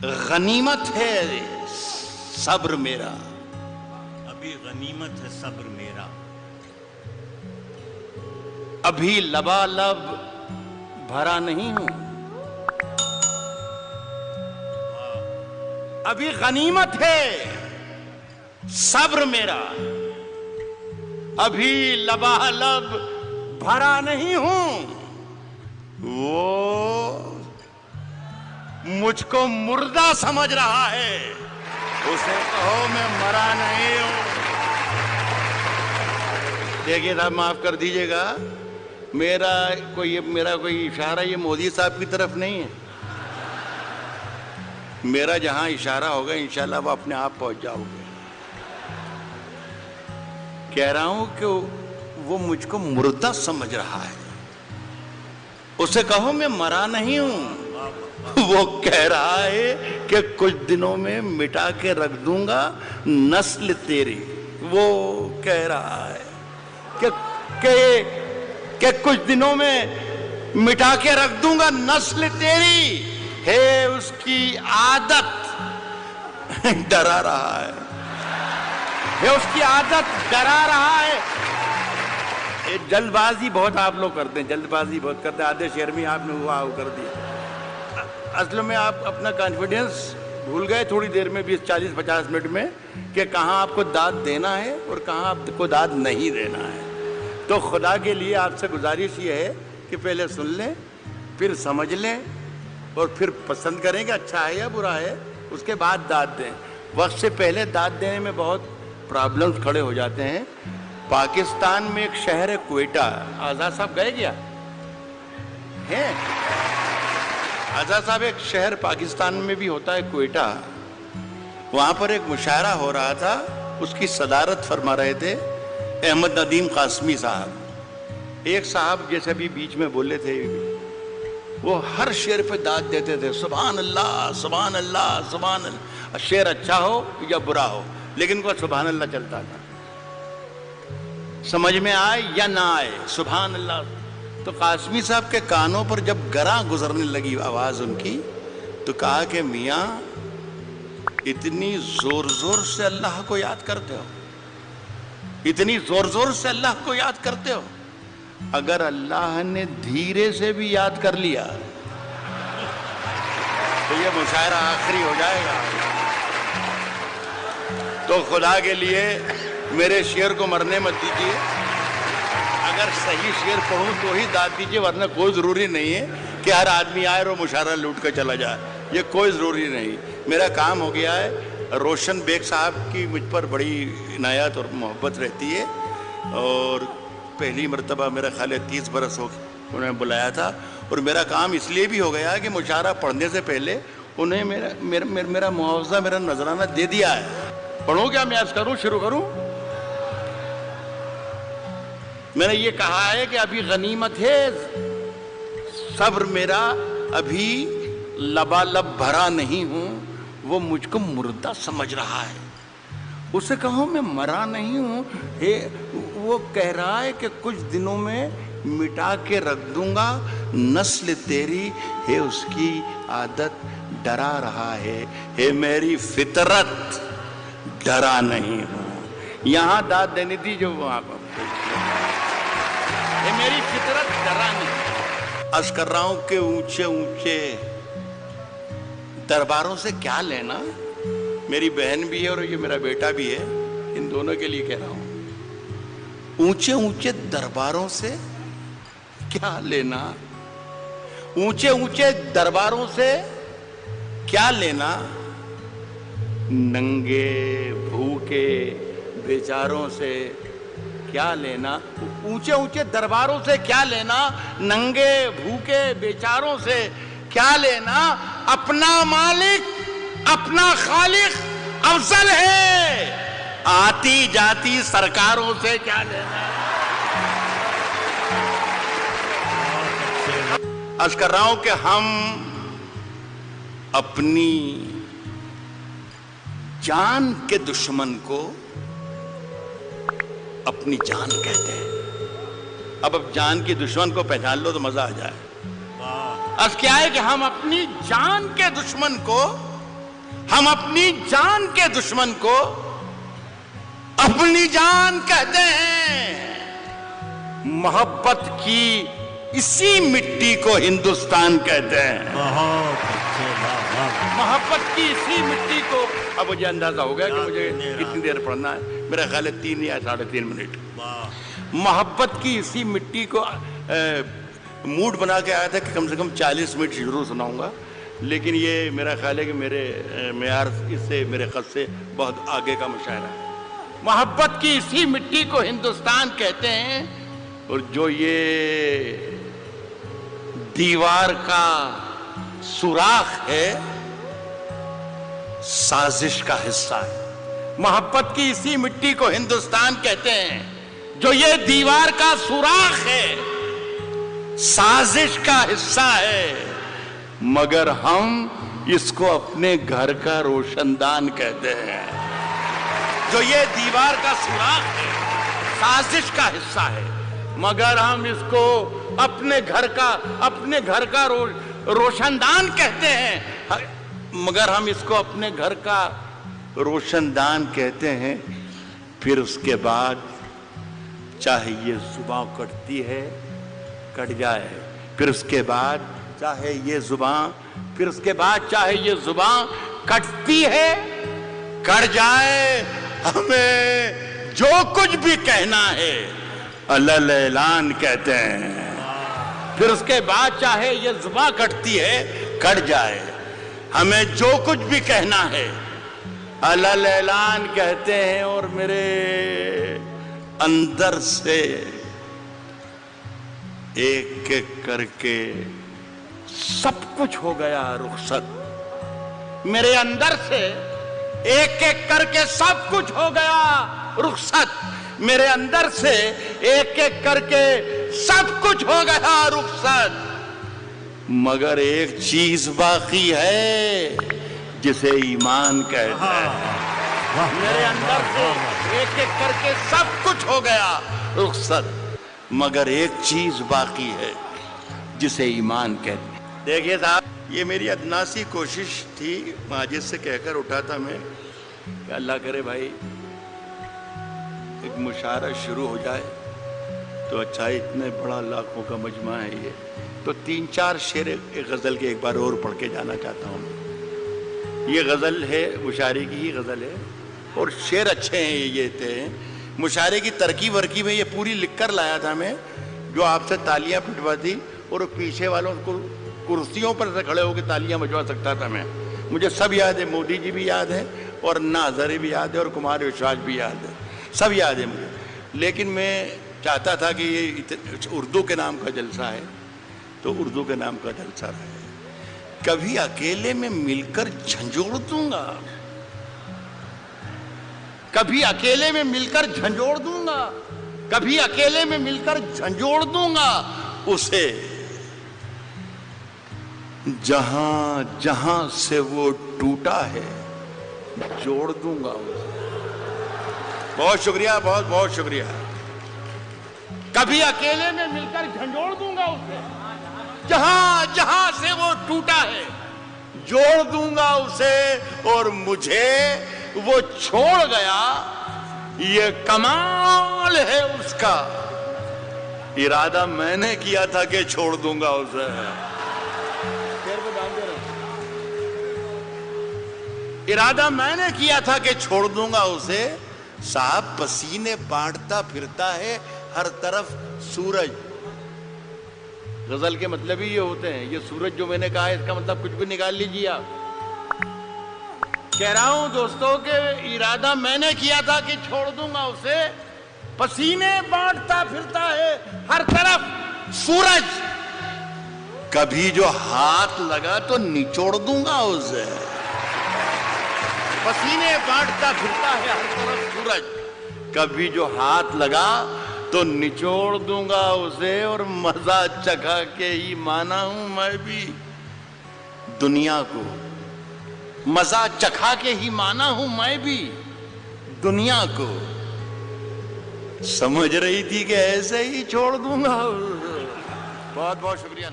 غنیمت ہے صبر میرا، ابھی غنیمت ہے صبر میرا، ابھی لبالب بھرا نہیں ہوں، ابھی غنیمت ہے صبر میرا، ابھی لبالب بھرا نہیں ہوں۔ وہ مجھ کو مردہ سمجھ رہا ہے، اسے کہو میں مرا نہیں ہوں۔ دیکھیے صاحب معاف کر دیجئے گا، میرا کوئی اشارہ یہ مودی صاحب کی طرف نہیں ہے، میرا جہاں اشارہ ہوگا انشاءاللہ وہ اپنے آپ پہنچ جاؤ گے۔ کہہ رہا ہوں کہ وہ مجھ کو مردہ سمجھ رہا ہے، اسے کہو میں مرا نہیں ہوں۔ وہ کہہ رہا ہے کہ کچھ دنوں میں مٹا کے رکھ دوں گا نسل تیری، وہ کہہ رہا ہے کہ کچھ دنوں میں مٹا کے رکھ دوں گا نسل تیری، ہے اس کی عادت ڈرا رہا ہے، ہے اس کی عادت ڈرا رہا ہے۔ جلد بازی بہت آپ لوگ کرتے ہیں، جلد بازی بہت کرتے ہیں، آدھے شعر میں آپ نے وہ کر دیا۔ اصل میں آپ اپنا کانفیڈنس بھول گئے تھوڑی دیر میں، 20-40-50 منٹ میں، کہ کہاں آپ کو داد دینا ہے اور کہاں آپ کو داد نہیں دینا ہے۔ تو خدا کے لیے آپ سے گزارش یہ ہے کہ پہلے سن لیں، پھر سمجھ لیں، اور پھر پسند کریں کہ اچھا ہے یا برا ہے، اس کے بعد داد دیں۔ وقت سے پہلے داد دینے میں بہت پرابلمز کھڑے ہو جاتے ہیں۔ پاکستان میں ایک شہر ہے کوئٹہ، آزاد صاحب گئے کیا ہیں؟ آزاد صاحب ایک شہر پاکستان میں بھی ہوتا ہے کوئٹہ، وہاں پر ایک مشاعرہ ہو رہا تھا، اس کی صدارت فرما رہے تھے احمد ندیم قاسمی صاحب۔ ایک صاحب جیسے بھی بیچ میں بولے تھے، وہ ہر شعر پہ داد دیتے تھے، سبحان اللہ سبحان اللہ سبحان اللہ، شعر اچھا ہو یا برا ہو لیکن وہ سبحان اللہ چلتا تھا، سمجھ میں آئے یا نہ آئے سبحان اللہ۔ تو قاسمی صاحب کے کانوں پر جب گراں گزرنے لگی آواز ان کی، تو کہا کہ میاں اتنی زور زور سے اللہ کو یاد کرتے ہو، اتنی زور زور سے اللہ کو یاد کرتے ہو، اگر اللہ نے دھیرے سے بھی یاد کر لیا تو یہ مشاعرہ آخری ہو جائے گا۔ تو خدا کے لیے میرے شعر کو مرنے مت دیجیے، اگر صحیح شعر پڑھوں تو ہی داد دیجیے، ورنہ کوئی ضروری نہیں ہے کہ ہر آدمی آئے اور مشاعرہ لوٹ کر چلا جائے، یہ کوئی ضروری نہیں۔ میرا کام ہو گیا ہے، روشن بیگ صاحب کی مجھ پر بڑی عنایت اور محبت رہتی ہے، اور پہلی مرتبہ میرا خیال ہے 30 برس ہو انہوں نے بلایا تھا، اور میرا کام اس لیے بھی ہو گیا کہ مشاعرہ پڑھنے سے پہلے انہیں میرا معاوضہ، میرا نذرانہ دے دیا ہے۔ پڑھوں کیا میں عرض کروں، شروع کروں؟ میں نے یہ کہا ہے کہ ابھی غنیمت ہے صبر میرا، ابھی لبالب بھرا نہیں ہوں، وہ مجھ کو مردہ سمجھ رہا ہے، اسے کہوں میں مرا نہیں ہوں۔ وہ کہہ رہا ہے کہ کچھ دنوں میں مٹا کے رکھ دوں گا نسل تیری، ہے اس کی عادت ڈرا رہا ہے میری فطرت ڈرا نہیں ہوں۔ یہاں داد دینی تھی جو وہاں پر، ہے میری فطرت ڈرا نہیں۔ عرض کر رہا ہوں کہ اونچے اونچے درباروں سے کیا لینا، میری بہن بھی ہے اور یہ میرا بیٹا بھی ہے، ان دونوں کے لیے کہہ رہا ہوں، اونچے اونچے درباروں سے کیا لینا، اونچے اونچے درباروں سے کیا لینا، ننگے بھوکے بیچاروں سے کیا لینا، اونچے اونچے درباروں سے کیا لینا، ننگے بھوکے بیچاروں سے کیا لینا، اپنا مالک اپنا خالق افضل ہے، آتی جاتی سرکاروں سے کیا لینا۔ عرض کر رہا ہوں کہ ہم اپنی جان کے دشمن کو اپنی جان کہتے ہیں۔ اب جان کی دشمن کو پہچان لو تو مزہ آ جائے۔ عرض کیا ہے کہ ہم اپنی جان کے دشمن کو ہم اپنی جان کے دشمن کو اپنی جان کہتے ہیں. محبت کی اسی مٹی کو ہندوستان کہتے ہیں. بہت اچھے. محبت کی اسی مٹی کو. اب مجھے اندازہ ہو گیا کہ مجھے کتنی دیر پڑھنا ہے. میرا خیال ہے 3 یا 3.5 منٹ. محبت کی اسی مٹی کو موڈ بنا کے آیا تھا کہ کم سے کم 40 منٹ ضرور سناؤں گا، لیکن یہ میرا خیال ہے کہ میرے معیار اس سے، میرے خط سے بہت آگے کا مشاعرہ ہے. محبت کی اسی مٹی کو ہندوستان کہتے ہیں، اور جو یہ دیوار کا سوراخ ہے سازش کا حصہ ہے. محبت کی اسی مٹی کو ہندوستان کہتے ہیں، جو یہ دیوار کا سوراخ ہے سازش کا حصہ ہے، مگر ہم اس کو اپنے گھر کا روشن دان کہتے ہیں. جو یہ دیوار کا سوراخ ہے سازش کا حصہ ہے، مگر ہم اس کو اپنے گھر کا روشن دان کہتے ہیں. مگر ہم اس کو اپنے گھر کا روشن دان کہتے ہیں. پھر اس کے بعد چاہے یہ زباں کٹتی ہے کٹ جائے، پھر اس کے بعد چاہے یہ زباں کٹتی ہے کٹ جائے، ہمیں جو کچھ بھی کہنا ہے الل اعلان کہتے ہیں. پھر اس کے بعد چاہے یہ زباں کٹتی ہے کٹ جائے، ہمیں جو کچھ بھی کہنا ہے الل اعلان کہتے ہیں. اور میرے اندر سے ایک ایک کر کے سب کچھ ہو گیا رخصت. میرے اندر سے ایک ایک کر کے سب کچھ ہو گیا رخصت. میرے اندر سے ایک ایک کر کے سب کچھ ہو گیا رخصت، مگر ایک چیز باقی ہے جسے ایمان کہتے ہیں. میرے اندر سے ایک ایک کر کے سب کچھ ہو گیا رخصت، مگر ایک چیز باقی ہے جسے ایمان کہتے ہیں. دیکھیے صاحب، یہ میری ادنا سی کوشش تھی، ماجد سے کہہ کر اٹھا تھا میں کہ اللہ کرے بھائی ایک مشاعرہ شروع ہو جائے تو اچھا، اتنے بڑا لاکھوں کا مجمع ہے یہ، تو 3-4 شعر ایک غزل کے ایک بار اور پڑھ کے جانا چاہتا ہوں. یہ غزل ہے، مشاعرے کی ہی غزل ہے، اور شعر اچھے ہیں یہ تھے. مشاعرے کی ترکیب ورکیب میں یہ پوری لکھ کر لایا تھا میں، جو آپ سے تالیاں پٹواتی اور پیچھے والوں کو کرسیوں پر سے کھڑے ہو کے تالیاں بجوا سکتا تھا میں. مجھے سب یاد ہے، مودی جی بھی یاد ہے، اور انا ہزارے بھی یاد ہے، اور کمار وشواس بھی یاد ہے، سب یاد ہے مجھے. لیکن میں چاہتا تھا کہ یہ اردو کے نام کا جلسہ ہے تو اردو کے نام کا جلسہ رہے. کبھی اکیلے میں مل کر جھنجھوڑ دوں گا، کبھی اکیلے میں مل کر جھنجھوڑ دوں گا، کبھی اکیلے میں مل کر جھنجھوڑ دوں گا اسے، جہاں جہاں سے وہ ٹوٹا ہے جوڑ دوں گا اسے. بہت شکریہ، بہت بہت شکریہ. کبھی اکیلے میں مل کر جھنجھوڑ دوں گا اسے، جہاں جہاں سے وہ ٹوٹا ہے جوڑ دوں گا اسے. اور مجھے وہ چھوڑ گیا، یہ کمال ہے اس کا، ارادہ میں نے کیا تھا کہ چھوڑ دوں گا اسے. ارادہ میں نے کیا تھا کہ چھوڑ دوں گا اسے. صاحب پسینے بانٹتا پھرتا ہے ہر طرف سورج. غزل کے مطلب ہی یہ ہوتے ہیں. یہ سورج جو میں نے کہا ہے اس کا مطلب کچھ بھی نکال لیجیے آپ. کہہ رہا ہوں دوستوں کہ ارادہ میں نے کیا تھا کہ چھوڑ دوں گا اسے. پسینے بانٹتا پھرتا ہے ہر طرف سورج، کبھی جو ہاتھ لگا تو نچوڑ دوں گا اسے. پسینے بانٹتا پھرتا ہے ہر طرف سورج، کبھی جو ہاتھ لگا تو نچوڑ دوں گا اسے. اور مزہ چکھا کے ہی مانا ہوں میں بھی دنیا کو، مزہ چکھا کے ہی مانا ہوں میں بھی دنیا کو. سمجھ رہی تھی کہ ایسے ہی چھوڑ دوں گا. بہت بہت شکریہ.